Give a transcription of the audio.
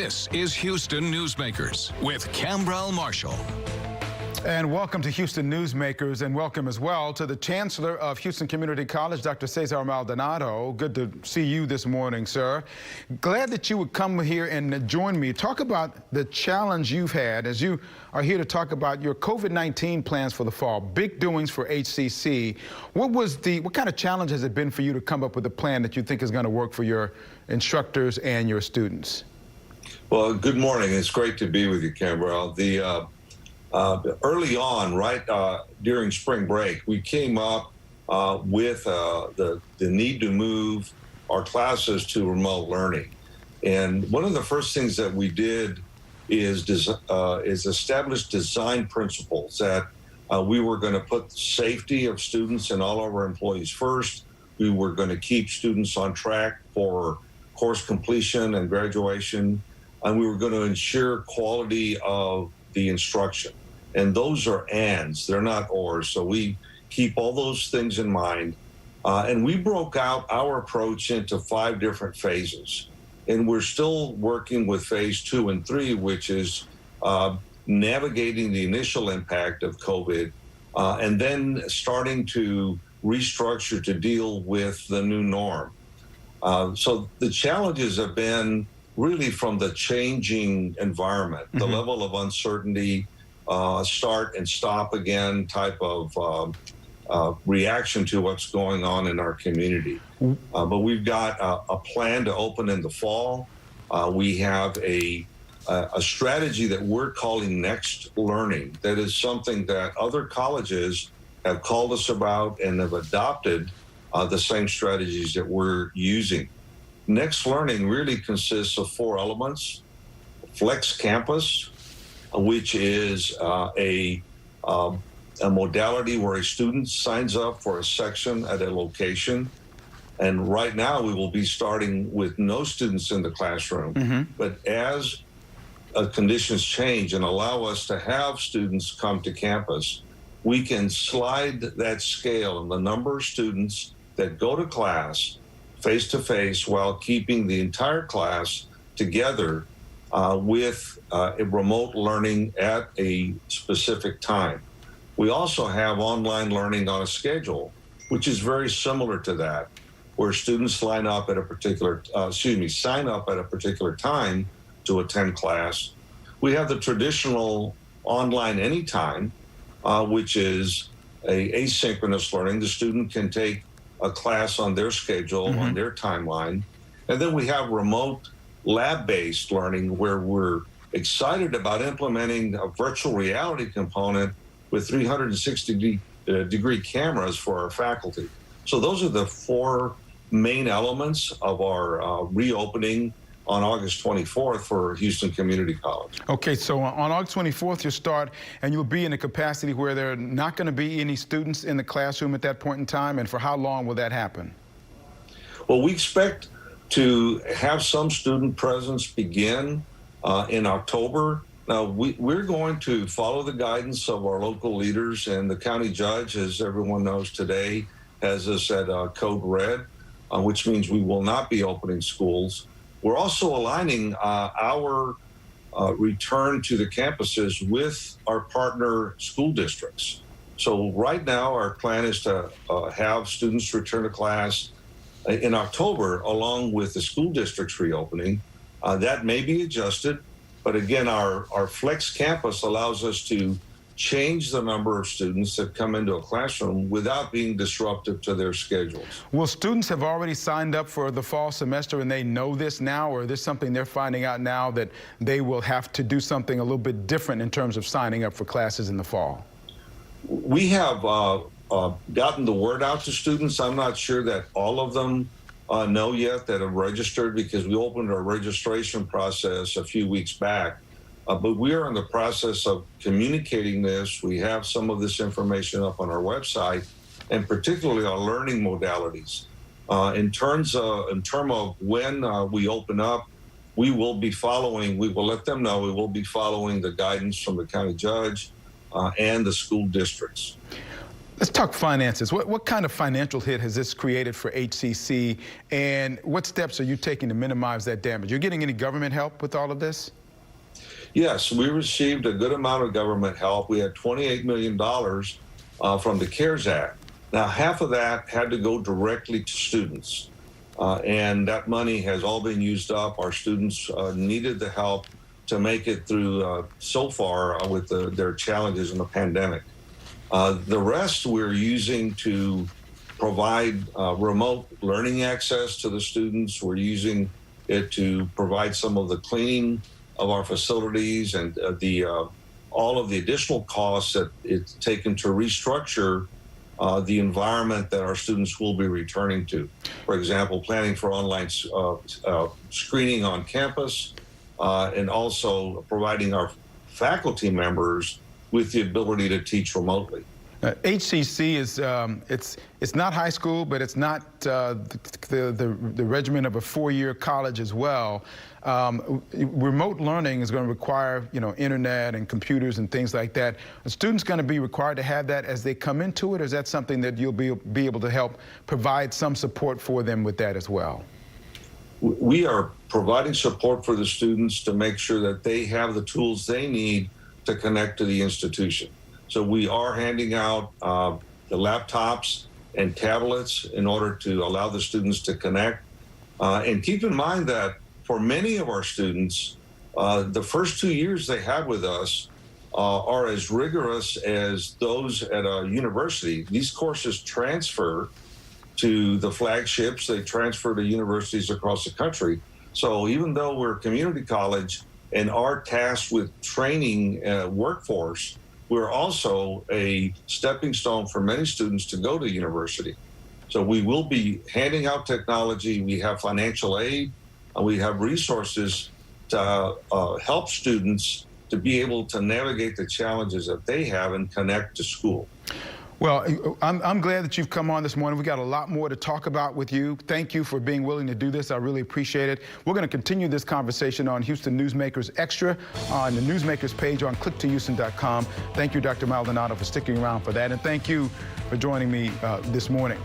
This is Houston Newsmakers with Cambrell Marshall. And welcome to Houston Newsmakers, and welcome as well to the Chancellor of Houston Community College, Dr. Cesar Maldonado. Good to see you this morning, sir. Glad that you would come here and join me. Talk about the challenge you've had as you are here to talk about your COVID-19 plans for the fall, big doings for HCC. What kind of challenge has it been for you to come up with a plan that you think is going to work for your instructors and your students? Well, good morning. It's great to be with you, Cambrell. Early on, right during spring break, we came up with the need to move our classes to remote learning. And one of the first things that we did is establish design principles that we were going to put the safety of students and all of our employees first. We were going to keep students on track for course completion and graduation, and we were going to ensure quality of the instruction. And those are ands, they're not ors. So we keep all those things in mind. And we broke out our approach into 5 different phases. And we're still working with phase 2 and 3, which is navigating the initial impact of COVID, and then starting to restructure to deal with the new norm. So the challenges have been really from the changing environment, the level of uncertainty, start and stop again type of reaction to what's going on in our community. But we've got a plan to open in the fall. We have a strategy that we're calling Next Learning. That is something that other colleges have called us about and have adopted the same strategies that we're using. Next Learning really consists of 4 elements: Flex Campus, which is a modality where a student signs up for a section at a location. And right now we will be starting with no students in the classroom. But as conditions change and allow us to have students come to campus, we can slide that scale and the number of students that go to class face-to-face while keeping the entire class together with a remote learning at a specific time. We also have online learning on a schedule, which is very similar to that, where students sign up at a particular time to attend class. We have the traditional online anytime, which is asynchronous learning. The student can take a class on their schedule, on their timeline. And then we have remote lab-based learning, where we're excited about implementing a virtual reality component with 360-degree cameras for our faculty. So those are the 4 main elements of our reopening on August 24th for Houston Community College. Okay, so on August 24th you'll start, and you'll be in a capacity where there are not going to be any students in the classroom at that point in time, and for how long will that happen? Well, we expect to have some student presence begin in October. Now, we're going to follow the guidance of our local leaders, and the county judge, as everyone knows today, has us at code red, which means we will not be opening schools. We're also aligning our return to the campuses with our partner school districts. So right now, our plan is to have students return to class in October, along with the school districts reopening. That may be adjusted, but again, our Flex Campus allows us to change the number of students that come into a classroom without being disruptive to their schedules. Will students have already signed up for the fall semester and they know this now, or is this something they're finding out now that they will have to do something a little bit different in terms of signing up for classes in the fall? We have gotten the word out to students. I'm not sure that all of them know yet that have registered, because we opened our registration process a few weeks back. But we are in the process of communicating this. We have some of this information up on our website, and particularly our learning modalities. In terms of when we open up, we will let them know we will be following the guidance from the county judge and the school districts. Let's talk finances. What kind of financial hit has this created for HCC, and what steps are you taking to minimize that damage? You're getting any government help with all of this? Yes, we received a good amount of government help. We had $28 million from the CARES Act. Now, half of that had to go directly to students, and that money has all been used up. Our students needed the help to make it through so far with their challenges in the pandemic. The rest we're using to provide remote learning access to the students. We're using it to provide some of the cleaning of our facilities and all of the additional costs that it's taken to restructure the environment that our students will be returning to. For example, planning for online screening on campus, and also providing our faculty members with the ability to teach remotely. HCC is it's not high school, but it's not the regimen of a four-year college as well. Remote learning is going to require, internet and computers and things like that. Are students going to be required to have that as they come into it, or is that something that you'll be able to help provide some support for them with that as well? We are providing support for the students to make sure that they have the tools they need to connect to the institution. So we are handing out the laptops and tablets in order to allow the students to connect. And keep in mind that for many of our students, the first 2 years they have with us are as rigorous as those at a university. These courses transfer to the flagships, they transfer to universities across the country. So even though we're a community college and are tasked with training workforce, we're also a stepping stone for many students to go to university. So we will be handing out technology, we have financial aid, and we have resources to help students to be able to navigate the challenges that they have and connect to school. Well, I'm glad that you've come on this morning. We got a lot more to talk about with you. Thank you for being willing to do this. I really appreciate it. We're going to continue this conversation on Houston Newsmakers Extra on the Newsmakers page on clicktohouston.com. Thank you, Dr. Maldonado, for sticking around for that. And thank you for joining me this morning.